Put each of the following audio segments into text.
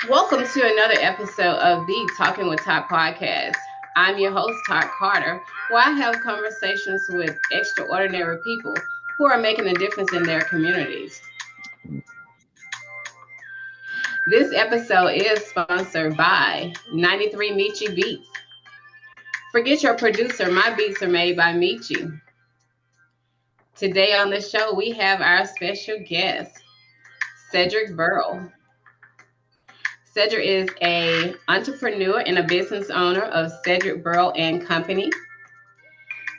Welcome to another episode of the Talking with Top podcast. I'm your host, Todd Carter, where I have conversations with extraordinary people who are making a difference in their communities. This episode is sponsored by 93 Michi Beats. Forget your producer, my beats are made by Michi. Today on the show, we have our special guest, Cedric Burl. Cedric is a entrepreneur and a business owner of Cedric Burl and Company.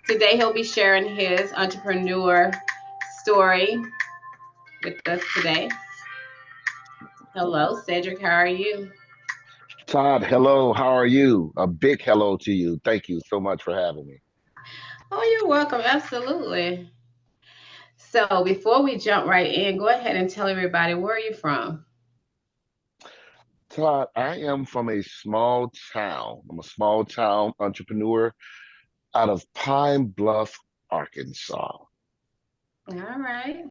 Today he'll be sharing his entrepreneur story with us today. Hello, Cedric. How are you? Todd, hello. How are you? A big hello to you. Thank you so much for having me. Oh, you're welcome. Absolutely. So before we jump right in, go ahead and tell everybody where are you from? Todd, I am from a small town. I'm a small town entrepreneur out of Pine Bluff, Arkansas. All right.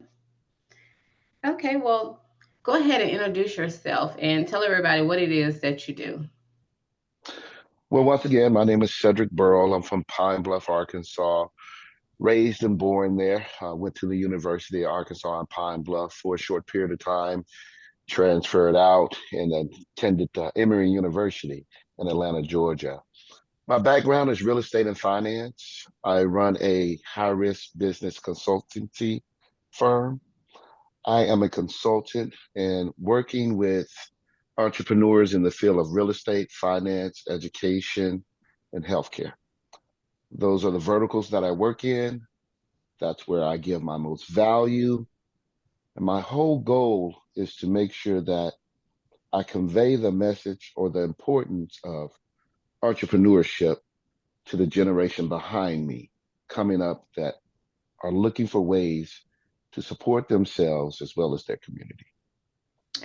Okay, well, go ahead and introduce yourself and tell everybody what it is that you do. Well, once again, my name is Cedric Burl. I'm from Pine Bluff, Arkansas. Raised and born there. Went to the University of Arkansas in Pine Bluff for a short period of time. Transferred out and attended Emory University in Atlanta, Georgia. My background is real estate and finance. I run a high risk business consultancy firm. I am a consultant and working with entrepreneurs in the field of real estate, finance, education, and healthcare. Those are the verticals that I work in. That's where I give my most value. And my whole goal is to make sure that I convey the message or the importance of entrepreneurship to the generation behind me coming up that are looking for ways to support themselves as well as their community.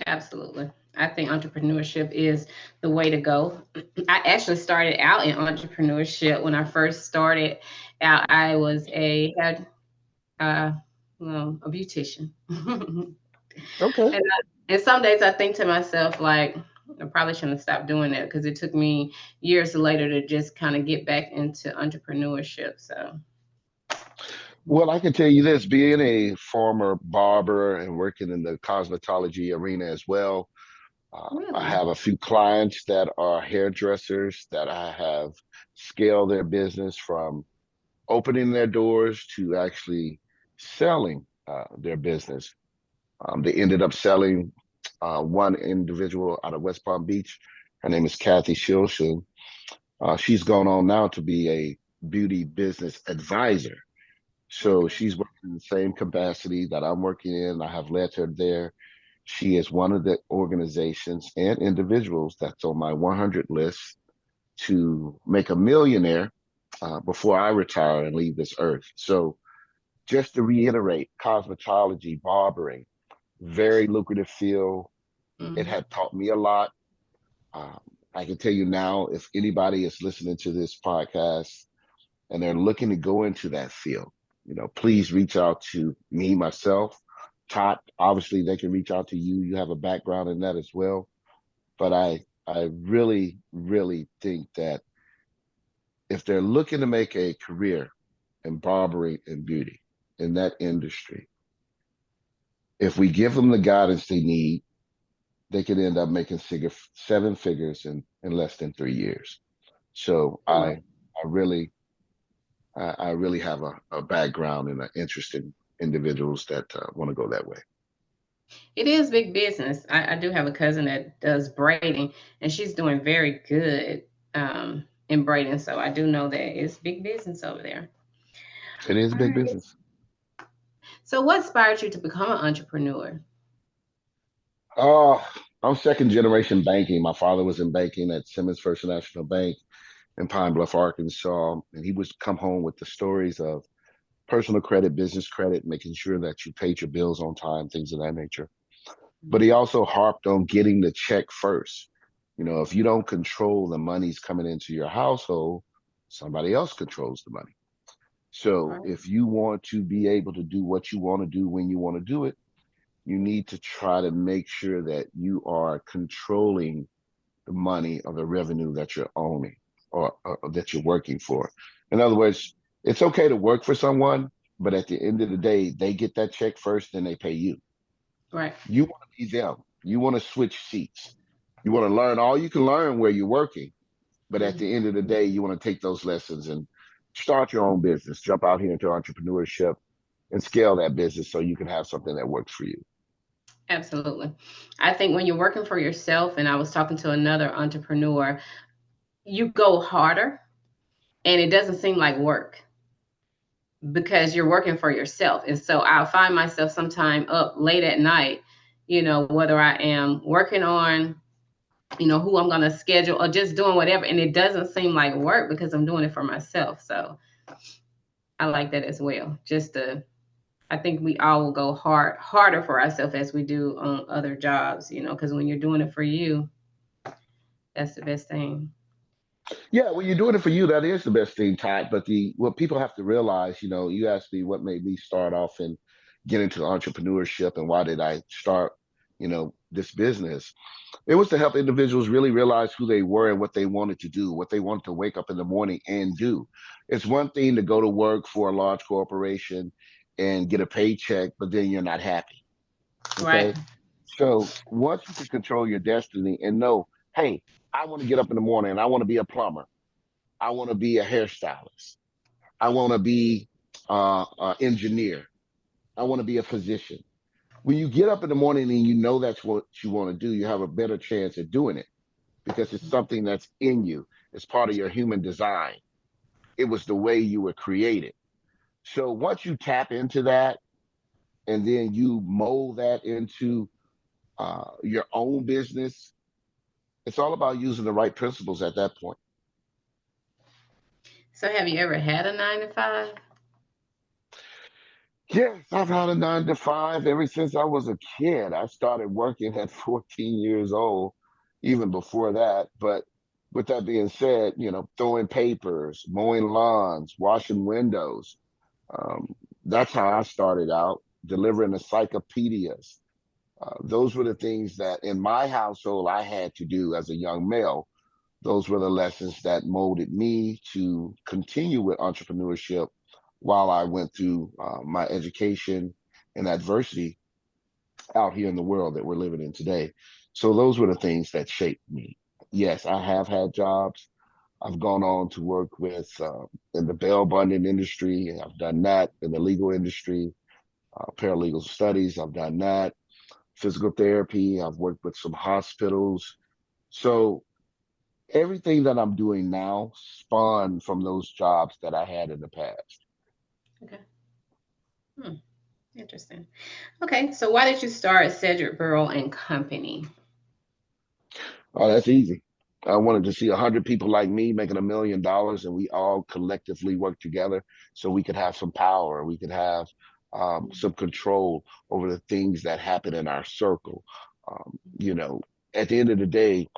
Absolutely. I think entrepreneurship is the way to go. I actually started out in entrepreneurship when I first started out. I was a had uh, a beautician, and Okay. and some days I think to myself like I probably shouldn't have stopped doing that because it took me years later to just kind of get back into entrepreneurship. So Well, I can tell you this, being a former barber and working in the cosmetology arena as well, I really, have a few clients that are hairdressers that I have scaled their business from opening their doors to actually selling their business. They ended up selling one individual out of West Palm Beach. Her name is Kathy Shilshin. She's gone on now to be a beauty business advisor. So okay, she's working in the same capacity that I'm working in. I have led her there. She is one of the organizations and individuals that's on my 100 list to make a millionaire before I retire and leave this earth. So just to reiterate, cosmetology, barbering, very lucrative field. It hmm, had taught me a lot. Um, I can tell you now, if anybody is listening to this podcast and they're looking to go into that field, please reach out to me, myself, Todd. Obviously, they can reach out to you. You have a background in that as well. But I really, really think that if they're looking to make a career in barbering and beauty in that industry, if we give them the guidance they need, they could end up making seven figures in less than 3 years. So oh, wow. I really have a background and an interest in individuals that want to go that way. It is big business. I do have a cousin that does braiding, and she's doing very good in braiding. So I do know that it's big business over there. It is All big right. business. So, what inspired you to become an entrepreneur? Oh, I'm second generation banking. My father was in banking at Simmons First National Bank in Pine Bluff, Arkansas, and he would come home with the stories of personal credit, business credit, making sure that you paid your bills on time, things of that nature. But he also harped on getting the check first. If you don't control the monies coming into your household, somebody else controls the money. So Right. if you want to be able to do what you want to do when you want to do it, you need to try to make sure that you are controlling the money or the revenue that you're owning or that you're working for. In other words, it's okay to work for someone, but at the end of the day, they get that check first, then they pay you. Right. You want to be them. You want to switch seats. You want to learn all you can learn where you're working. But at the Mhm. end of the day, you want to take those lessons and start your own business, jump out here into entrepreneurship and scale that business so you can have something that works for you. Absolutely. I think when you're working for yourself, and I was talking to another entrepreneur, you go harder and it doesn't seem like work because you're working for yourself. And so I'll find myself sometime up late at night, whether I am working on, who I'm going to schedule or just doing whatever. And it doesn't seem like work because I'm doing it for myself. So I like that as well. I think we all will go harder for ourselves as we do on other jobs, because when you're doing it for you, that's the best thing. Yeah, when you're doing it for you, that is the best thing, Todd. But the what people have to realize, you asked me what made me start off and get into entrepreneurship and why did I start, this business. It was to help individuals really realize who they were and what they wanted to do, what they wanted to wake up in the morning and do. It's one thing to go to work for a large corporation and get a paycheck, but then you're not happy. Right. Okay. So once you can control your destiny and know, hey, I want to get up in the morning and I want to be a plumber. I want to be a hairstylist. I want to be an engineer. I want to be a physician. When you get up in the morning and you know that's what you want to do, you have a better chance at doing it because it's something that's in you. It's part of your human design. It was the way you were created. So once you tap into that and then you mold that into your own business, it's all about using the right principles at that point. So have you ever had a 9 to 5? Yes, I've had a 9 to 5 ever since I was a kid. I started working at 14 years old, even before that. But with that being said, throwing papers, mowing lawns, washing windows. That's how I started out, delivering encyclopedias. Those were the things that in my household I had to do as a young male. Those were the lessons that molded me to continue with entrepreneurship while I went through my education and adversity out here in the world that we're living in today. So those were the things that shaped me. Yes, I have had jobs. I've gone on to work with in the bail bonding industry. I've done that in the legal industry, paralegal studies. I've done that. Physical therapy. I've worked with some hospitals. So everything that I'm doing now spawned from those jobs that I had in the past. Okay. Hmm. Interesting. Okay. So why did you start Cedric Burl and Company? Oh, that's easy. I wanted to see 100 people like me making $1 million, and we all collectively work together so we could have some power. We could have some control over the things that happen in our circle. At the end of the day,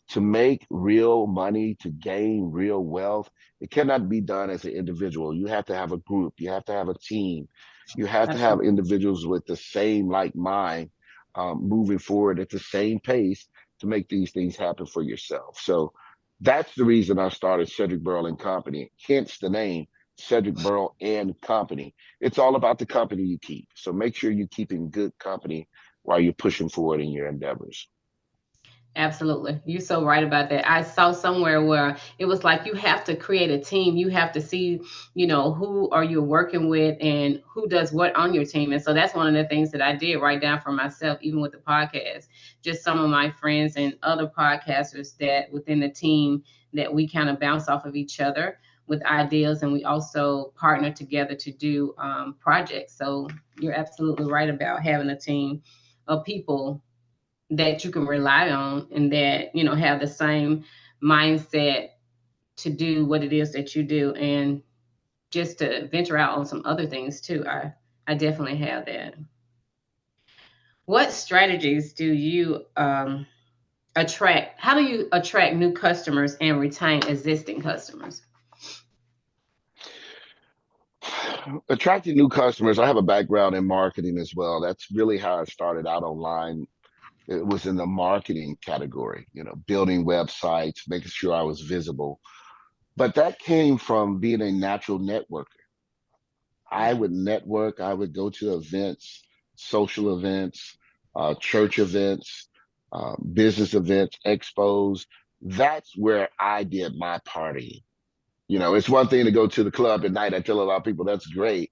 to make real money, to gain real wealth, it cannot be done as an individual. You have to have a group. You have to have a team. You have to have Absolutely. individuals with the same like mind, moving forward at the same pace to make these things happen for yourself. So that's the reason I started Cedric Burl and Company, hence the name Cedric Burl and Company. It's all about the company you keep. So make sure you keep in good company while you're pushing forward in your endeavors. Absolutely. You're so right about that. I saw somewhere where it was like you have to create a team. You have to see, who are you working with and who does what on your team. And so that's one of the things that I did write down for myself, even with the podcast. Just some of my friends and other podcasters that within the team that we kind of bounce off of each other with ideas, and we also partner together to do projects. So you're absolutely right about having a team of people that you can rely on and that have the same mindset to do what it is that you do, and just to venture out on some other things too. I definitely have that. What strategies do you attract how do you attract new customers and retain existing customers? attracting new customers. I have a background in marketing as well. That's really how I started out online. It was in the marketing category, building websites, making sure I was visible. But that came from being a natural networker. I would network, I would go to events, social events, church events, business events, expos. That's where I did my party. It's one thing to go to the club at night. I tell a lot of people that's great,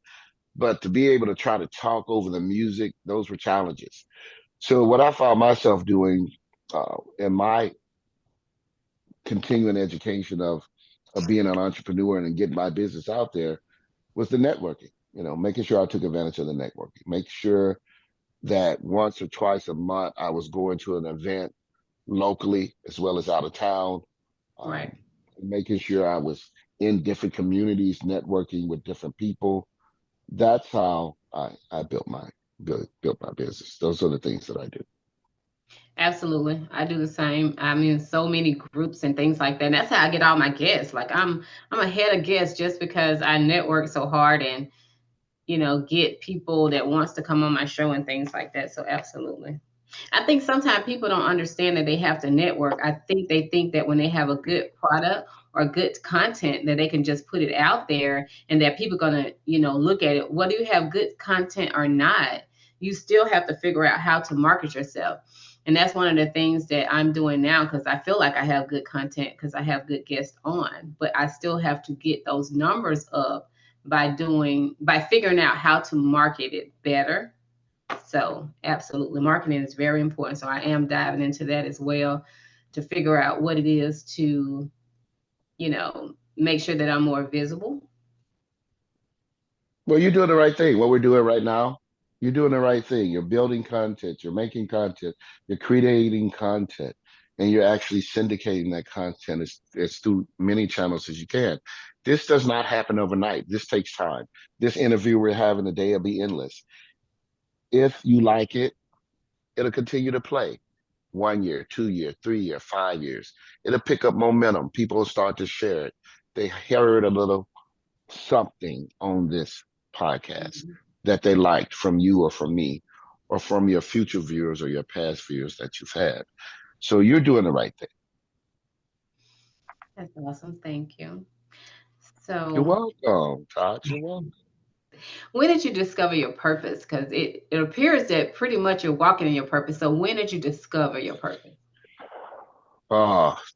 but to be able to try to talk over the music, those were challenges. So what I found myself doing in my continuing education of being an entrepreneur and getting my business out there was the networking. Making sure I took advantage of the networking, make sure that once or twice a month I was going to an event locally as well as out of town, Right. um, making sure I was in different communities, networking with different people. That's how I built my business. Those are the things that I do. Absolutely. I do the same. I'm in so many groups and things like that. And that's how I get all my guests. Like I'm ahead of guests just because I network so hard and get people that wants to come on my show and things like that. So absolutely. I think sometimes people don't understand that they have to network. I think they think that when they have a good product or good content that they can just put it out there and that people are going to, look at it. Whether you have good content or not, you still have to figure out how to market yourself. And that's one of the things that I'm doing now because I feel like I have good content because I have good guests on, but I still have to get those numbers up by figuring out how to market it better. So absolutely, marketing is very important. So I am diving into that as well to figure out what it is to, make sure that I'm more visible. Well, you're doing the right thing. What we're doing right now, you're doing the right thing. You're building content, you're making content, you're creating content, and you're actually syndicating that content as through many channels as you can. This does not happen overnight. This takes time. This interview we're having today will be endless. If you like it, it'll continue to play 1 year, 2 year, 3 year, 5 years. It'll pick up momentum. People will start to share it. They heard a little something on this podcast Mhm. that they liked from you or from me or from your future viewers or your past viewers that you've had. So you're doing the right thing. That's awesome. Thank you. You're So, welcome, Todd. You're welcome. when did you discover your purpose? Because it appears that pretty much you're walking in your purpose. So, when did you discover your purpose?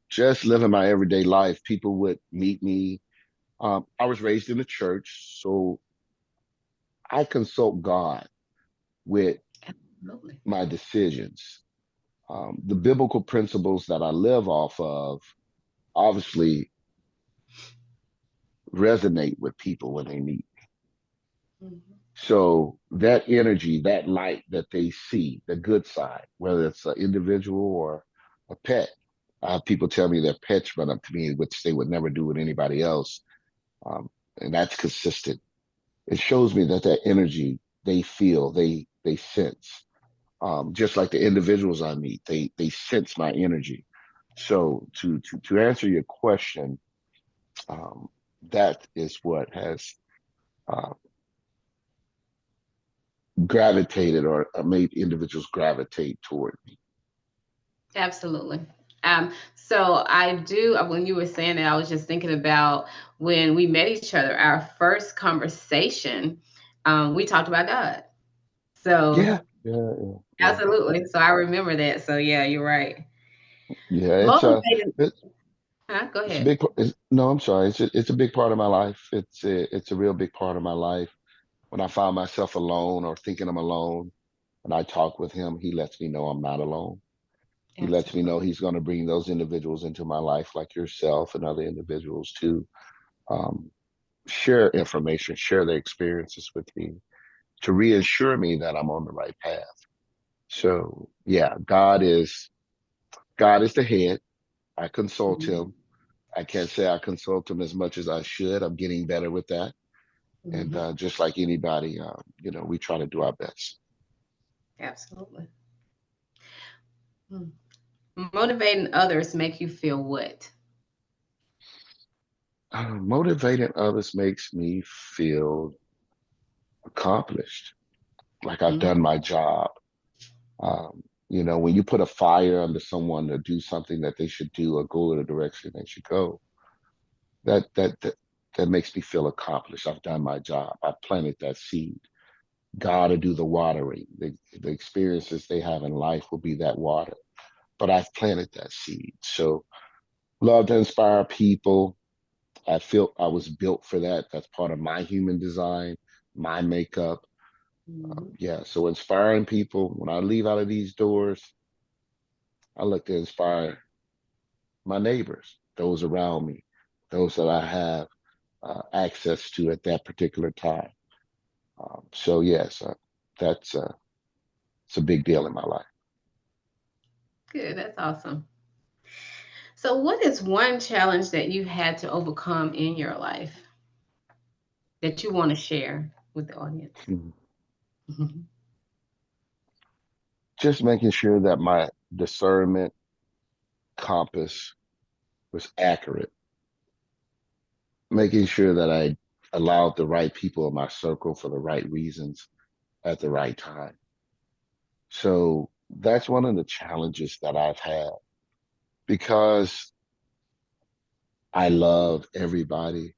Just living my everyday life. People would meet me. I was raised in the church, so I consult God with Absolutely. my decisions. The biblical principles that I live off of obviously resonate with people when they meet. Mhm. So that energy, that light that they see, the good side, whether it's an individual or a pet, people tell me their pets run up to me, which they would never do with anybody else, um, and that's consistent. It shows me that that energy they feel, they sense, just like the individuals I meet, they sense my energy. So to answer your question, um, that is what has uh, gravitated or made individuals gravitate toward me. Absolutely. So I do, when you were saying that, I was just thinking about when we met each other, our first conversation, we talked about God. So Yeah, yeah, yeah, absolutely. So I remember that. So yeah, you're right. yeah. Motivated, It, huh? Go it's a ahead. big. No, I'm sorry. It's a big part of my life. It's a real big part of my life. When I find myself alone or thinking I'm alone, and I talk with him, he lets me know I'm not alone. He lets me know Absolutely. he's going to bring those individuals into my life, like yourself and other individuals, to um, share information, share their experiences with me, to reassure me that I'm on the right path. So yeah, God is the head. I consult Mhm. him. I can't say I consult him as much as I should. I'm getting better with that. And Mhm. just like anybody, we try to do our best. Absolutely. Hmm. Motivating others make you feel what? Motivating others makes me feel. accomplished, like I've Mm-hmm. done my job. When you put a fire under someone to do something that they should do or go in the direction they should go, that that that, that makes me feel accomplished. I've done my job. I've planted that seed. God to do the watering. The experiences they have in life will be that water. But I've planted that seed. So love to inspire people. I feel I was built for that. That's part of my human design, my makeup. Mm-hmm. Yeah. So inspiring people. When I leave out of these doors, I look to inspire my neighbors, those around me, those that I have access to at that particular time. So yes, that's it's a big deal in my life. Good. That's awesome. So, what is one challenge that you had to overcome in your life that you want to share with the audience? Mhm. Just making sure that my discernment compass was accurate, making sure that I allowed the right people in my circle for the right reasons at the right time. So that's one of the challenges that I've had because I love everybody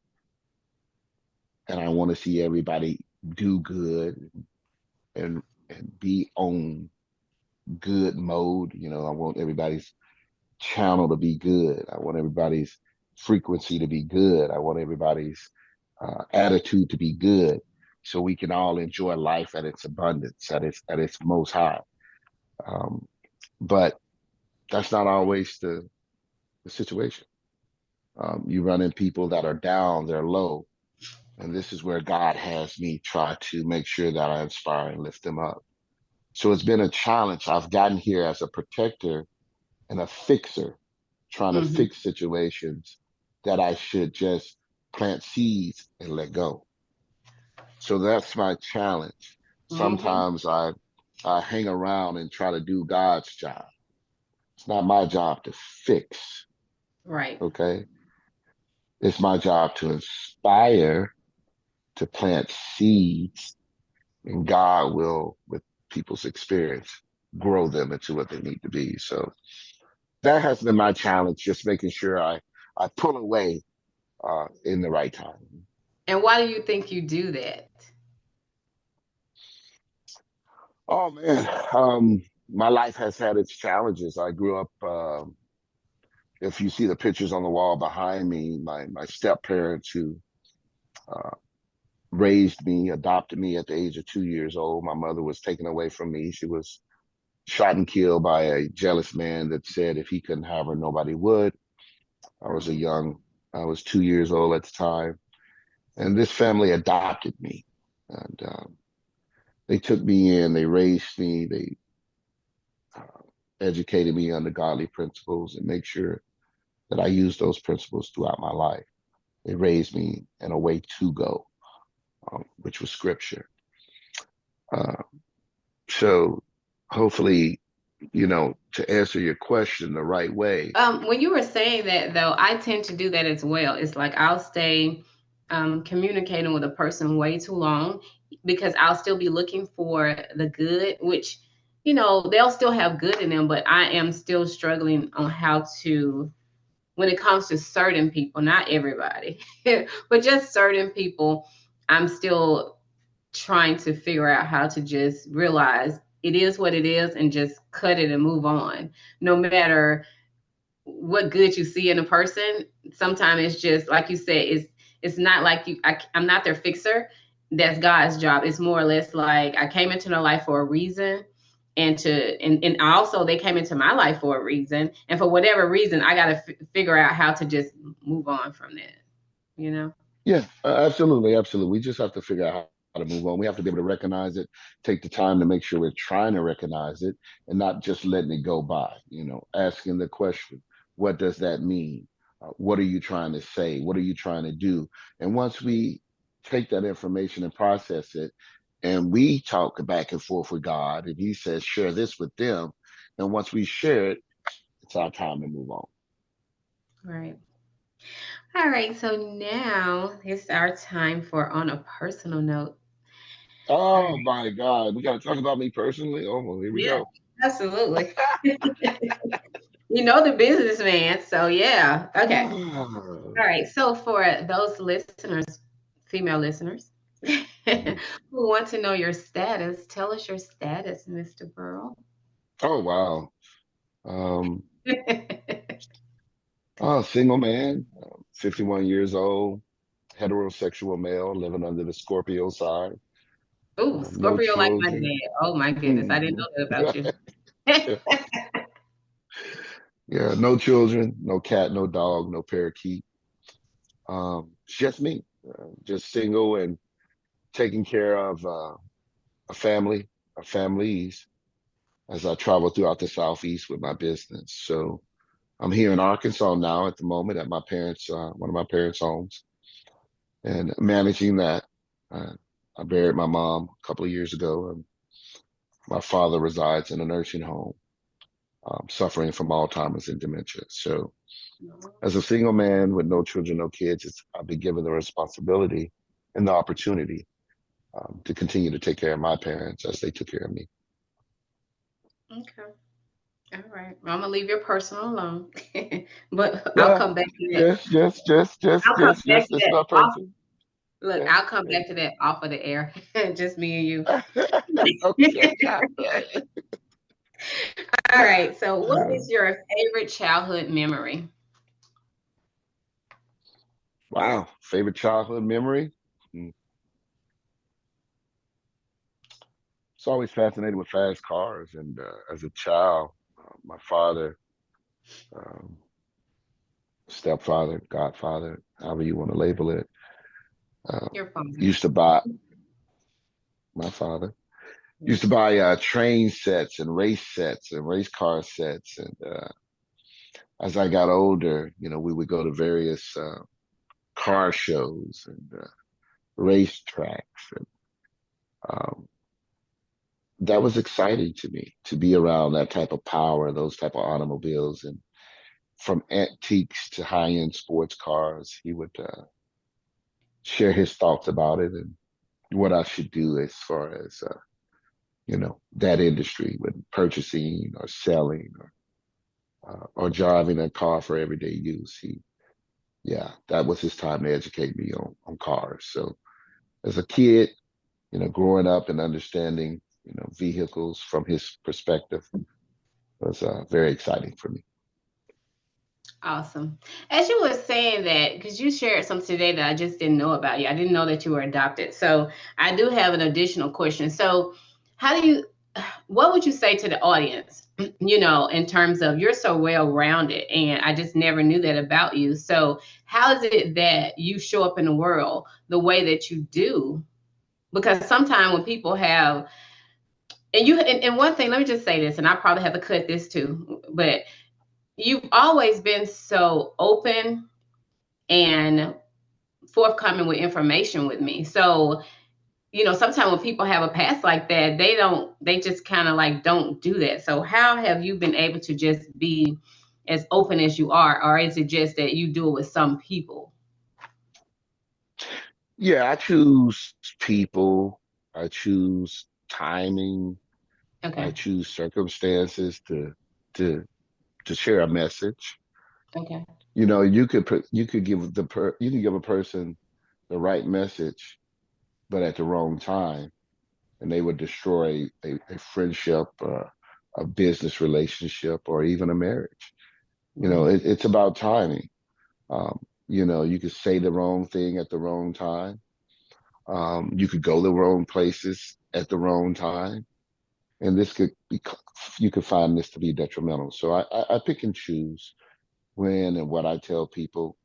and I want to see everybody do good and be on good mode. I want everybody's channel to be good. I want everybody's frequency to be good. I want everybody's attitude to be good, so we can all enjoy life at its abundance, at its most high. Um, but that's not always the situation. You run in people that are down, they're low, and this is where God has me try to make sure that I inspire and lift them up. So it's been a challenge. I've gotten here as a protector and a fixer, trying to Mm-hmm. fix situations that I should just plant seeds and let go. So that's my challenge. Mm-hmm. Sometimes I hang around and try to do God's job. It's not my job to fix, Right. okay? It's my job to inspire, to plant seeds, and God will, with people's experience, grow them into what they need to be. So that has been my challenge, just making sure I pull away in the right time. And why do you think you do that? Oh man, my life has had its challenges. I grew up. If you see the pictures on the wall behind me, my step parents who uh, raised me, adopted me at the age of 2 years old. My mother was taken away from me. She was shot and killed by a jealous man that said if he couldn't have her, nobody would. I was a young, I was 2 years old at the time, and this family adopted me, and they took me in. They raised me. They uh, educated me under godly principles and make sure that I use those principles throughout my life. They raised me in a way to go, which was scripture. Uh, so hopefully, to answer your question the right way. When you were saying that, though, I tend to do that as well. It's like I'll stay communicating with a person way too long because I'll still be looking for the good, which, they'll still have good in them, but I am still struggling on how to, when it comes to certain people, not everybody, but just certain people, I'm still trying to figure out how to just realize it is what it is and just cut it and move on. No matter what good you see in a person, sometimes it's just like you said, it's not like I'm not their fixer. That's God's job. It's more or less like I came into their life for a reason, and also they came into my life for a reason, and for whatever reason I got to figure out how to just move on from that, you know. Yeah, absolutely, absolutely. We just have to figure out how to move on. We have to be able to recognize it, take the time to make sure we're trying to recognize it and not just letting it go by, asking the question, what does that mean? What are you trying to say? What are you trying to do? And once we take that information and process it, and we talk back and forth with God, and He says, share this with them. And once we share it, it's our time to move on. Right. All right. So now it's our time for on a personal note. All Oh right. my God. We got to talk about me personally. Oh, well, here we Yeah, go. absolutely. You know the businessman, so yeah. Okay. Ah. All right. So for those listeners, female listeners, who Mhm. want to know your status, tell us your status, Mr. Burl. Oh, wow. Single man, 51 years old, heterosexual male, living under the Scorpio sign. Ooh, No Scorpio like my children. dad. Oh my goodness, I didn't Mhm. know that about you. Yeah, no children, no cat, no dog, no parakeet. It's just me, just single and taking care of a family, or families as I travel throughout the Southeast with my business. So I'm here in Arkansas now at the moment at my parents, one of my parents' homes, and managing that. Uh, I buried my mom a couple of years ago, and my father resides in a nursing home, suffering from Alzheimer's and dementia. So as a single man with no children, no kids, I've been given the responsibility and the opportunity to continue to take care of my parents as they took care of me. Okay. All right. Well, I'm gonna leave your personal alone, but I'll Yeah, come back to that. just, just, just, just, I'll come just, back just. to It's that not off. person. Look, Yeah, I'll come yeah. back to that off of the air, just me and you. Okay. All right. So, what is your favorite childhood memory? Wow, favorite childhood memory? Hmm. It's always fascinated with fast cars, and as a child, my father, um, stepfather, godfather, however you want to label it, uh, Your father. used to buy my father used to buy train sets and race car sets, and as I got older, we would go to various car shows and race tracks, and um, that was exciting to me to be around that type of power, those type of automobiles, and from antiques to high-end sports cars. He would share his thoughts about it and what I should do as far as that industry with purchasing or selling or driving a car for everyday use. Yeah, that was his time to educate me on cars. So as a kid, growing up and understanding, vehicles from his perspective was very exciting for me. Awesome. As you were saying that, because you shared something today that I just didn't know about you. I didn't know that you were adopted. So I do have an additional question. So, how do you, what would you say to the audience, in terms of you're so well rounded and I just never knew that about you. So, how is it that you show up in the world the way that you do? Because sometimes when people have, and one thing, let me just say this, and I probably have to cut this too, but you've always been so open and forthcoming with information with me. So, sometimes when people have a past like that, they just kind of like don't do that. So, how have you been able to just be as open as you are? Or is it just that you do it with some people? Yeah, I choose people, I choose timing, I Okay. choose circumstances to to share a message. Okay. You can give a person the right message, but at the wrong time, and they would destroy a friendship, a business relationship, or even a marriage. Right. It's about timing. Um, you could say the wrong thing at the wrong time. You could go the wrong places at the wrong time, and this could be you could find this to be detrimental. So I pick and choose when and what I tell people.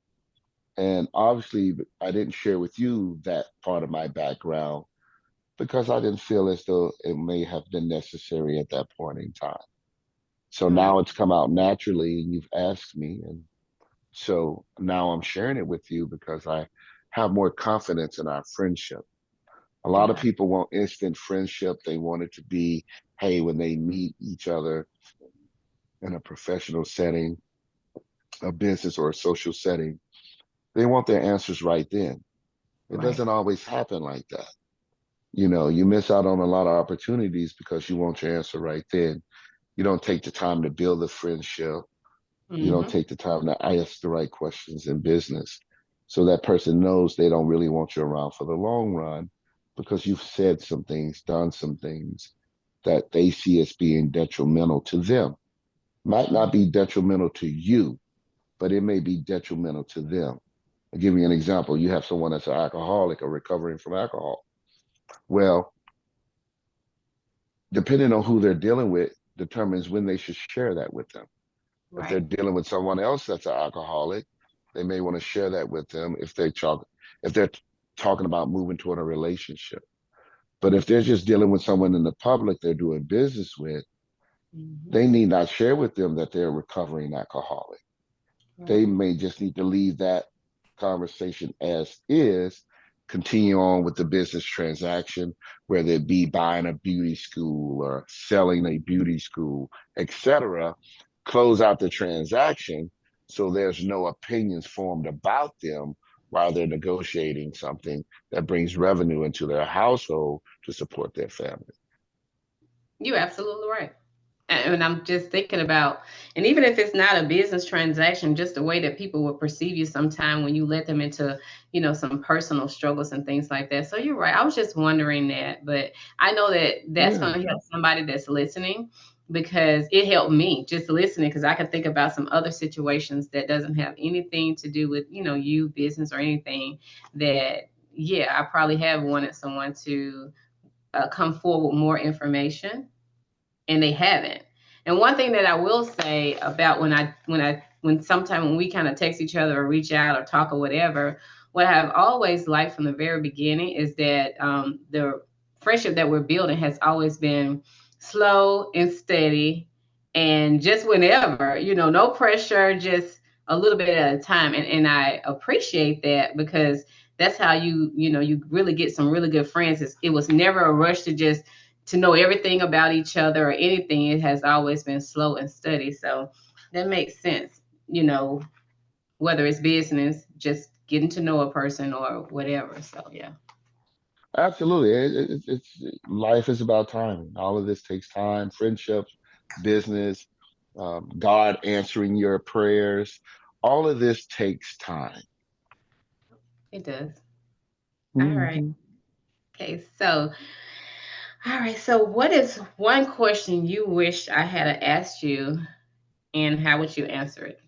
And obviously, I didn't share with you that part of my background because I didn't feel as though it may have been necessary at that point in time. So Right. now it's come out naturally, and you've asked me, and so now I'm sharing it with you because I have more confidence in our friendship. A lot of Okay. people want instant friendship. They want it to be, hey, when they meet each other in a professional setting, a business or a social setting, they want their answers right then. It Right. doesn't always happen like that. You miss out on a lot of opportunities because you want your answer right then. You don't take the time to build a friendship. You don't Mm-hmm. take the time to ask the right questions in business. So that person knows they don't really want you around for the long run because you've said some things, done some things that they see as being detrimental to them. Might not be detrimental to you, but it may be detrimental to them. I'll give you an example. You have someone that's an alcoholic or recovering from alcohol. Well, depending on who they're dealing with, determines when they should share that with them. If they're Right. dealing with someone else that's an alcoholic, they may want to share that with them if they're talking about moving toward a relationship. But if they're just dealing with someone in the public they're doing business with, Mm-hmm. they need not share with them that they're a recovering alcoholic. They Right. may just need to leave that conversation as is, continue on with the business transaction, whether it be buying a beauty school or selling a beauty school, etc. Close out the transaction so there's no opinions formed about them while they're negotiating something that brings revenue into their household to support their family. You're absolutely right. And I'm just thinking about, and even if it's not a business transaction, just the way that people will perceive you sometime when you let them into, some personal struggles and things like that. So you're right. I was just wondering that, but I know that that's Yeah, going to help somebody that's listening because it helped me just listening because I can think about some other situations that doesn't have anything to do with, you business or anything that, yeah, I probably have wanted someone to come forward with more information and they haven't. And one thing that I will say about when sometime when we kind of text each other or reach out or talk or whatever, what I've always liked from the very beginning is that the friendship that we're building has always been slow and steady, and just whenever, no pressure, just a little bit at a time. And I appreciate that because that's how you really get some really good friends. It was never a rush to know everything about each other or anything. It has always been slow and steady. So that makes sense, whether it's business, just getting to know a person or whatever. So yeah. absolutely. Life is about timing. All of this takes time. Friendships, business, God answering your prayers. All of this takes time. It does. All right. Hmm. Okay. So, all right. So, what is one question you wish I had asked you, and how would you answer it?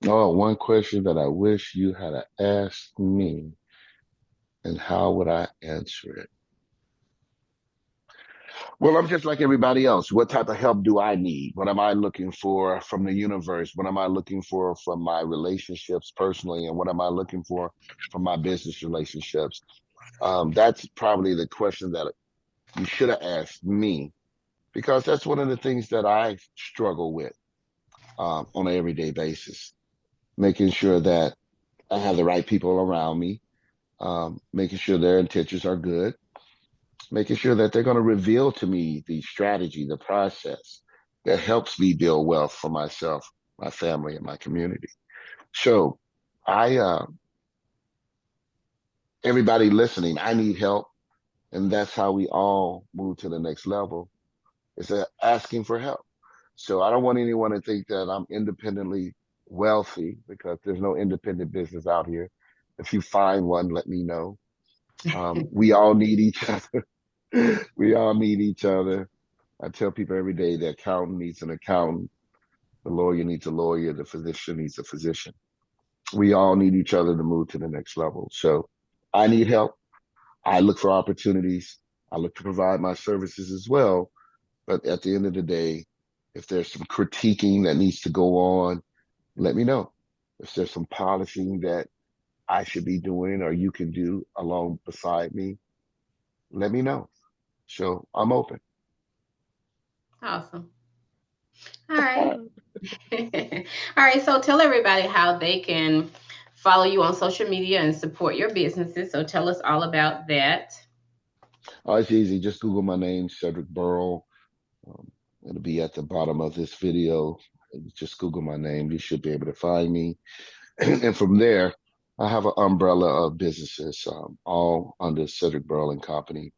Oh, one question that I wish you had asked me, and how would I answer it? Well, I'm just like everybody else. What type of help do I need? What am I looking for from the universe? What am I looking for from my relationships personally? And what am I looking for from my business relationships? That's probably the question that you should have asked me, because that's one of the things that I struggle with on an everyday basis, making sure that I have the right people around me, making sure their intentions are good, making sure that they're going to reveal to me the strategy, the process that helps me build wealth for myself, my family, and my community. So, I, everybody listening, I need help, and that's how we all move to the next level. Is asking for help. So I don't want anyone to think that I'm independently wealthy, because there's no independent business out here. If you find one, let me know. We all need each other. We all need each other. I tell people every day the accountant needs an accountant, the lawyer needs a lawyer, the physician needs a physician. We all need each other to move to the next level. So I need help. I look for opportunities. I look to provide my services as well. But at the end of the day, if there's some critiquing that needs to go on, let me know. If there's some polishing that I should be doing or you can do along beside me, let me know. So I'm open. Awesome. All right. All right. So tell everybody how they can follow you on social media and support your businesses. So tell us all about that. Oh, it's easy. Just Google my name, Cedric Burl. Um, it'll be at the bottom of this video. Just Google my name. You should be able to find me. And from there, I have an umbrella of businesses, all under Cedric Burl and Company.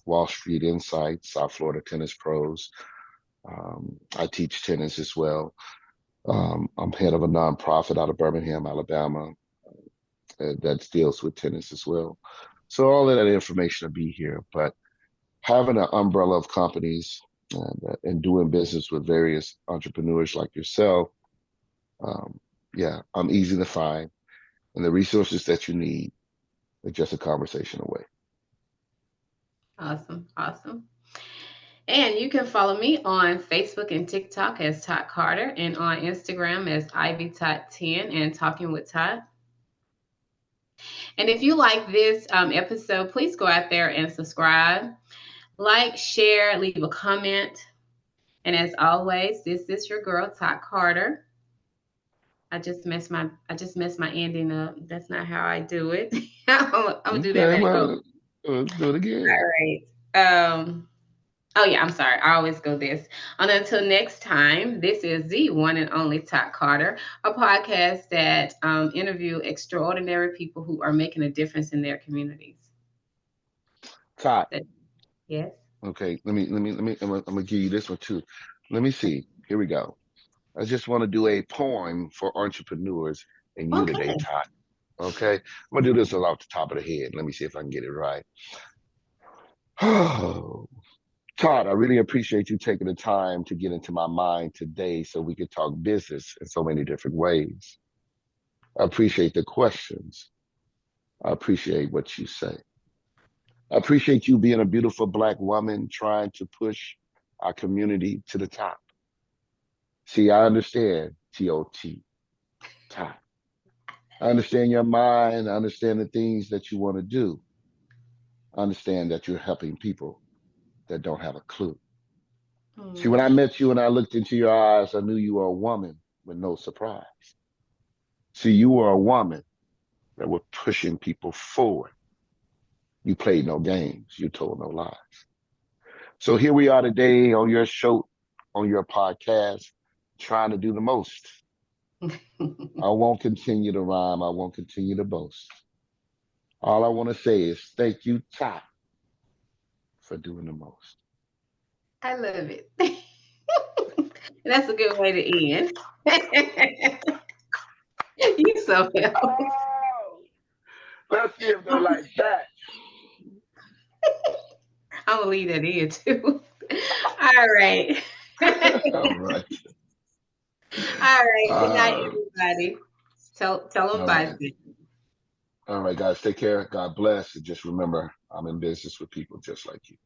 Wall Street Insights, South Florida Tennis Pros. I teach tennis as well. I'm head of a nonprofit out of Birmingham, Alabama, that deals with tennis as well. So all of that information will be here. But having an umbrella of companies and doing business with various entrepreneurs like yourself, um, yeah, I'm easy to find. And the resources that you need are just a conversation away. Awesome. Awesome. And you can follow me on Facebook and TikTok as Todd Carter and on Instagram as Ivy Todd 10 and Talking with Todd. And if you like this episode, please go out there and subscribe, like, share, leave a comment. And as always, this is your girl, Todd Carter. I just messed my ending up. That's not how I do it. I'm gonna do that Okay, back over. well, let's do it again. All right. Oh yeah, I'm sorry. I always go this. And until next time, this is the one and only Todd Carter, a podcast that interview extraordinary people who are making a difference in their communities. Todd. That- yes. Okay, I'm gonna give you this one too. Let me see. Here we go. I just want to do a poem for entrepreneurs and you today, Okay. Todd. Okay, I'm gonna do this off the top of the head. Let me see if I can get it right. Oh, Todd, I really appreciate you taking the time to get into my mind today so we could talk business in so many different ways. I appreciate the questions. I appreciate what you say. I appreciate you being a beautiful Black woman trying to push our community to the top. See, I understand TOT, top. I understand your mind. I understand the things that you want to do. I understand that you're helping people that don't have a clue. See, when Hmm. I met you and I looked into your eyes, I knew you were a woman with no surprise. See, you were a woman that was pushing people forward. You played no games. You told no lies. So here we are today on your show, on your podcast, trying to do the most. I won't continue to rhyme. I won't continue to boast. All I want to say is thank you, Ty, for doing the most. I love it. That's a good way to end. You so help. Oh, let's give them like that. I'm gonna leave that in too. All right. All right. All right. Good night, Uh, everybody. Tell them all bye. right. All right, guys. Take care. God bless. And just remember, I'm in business with people just like you.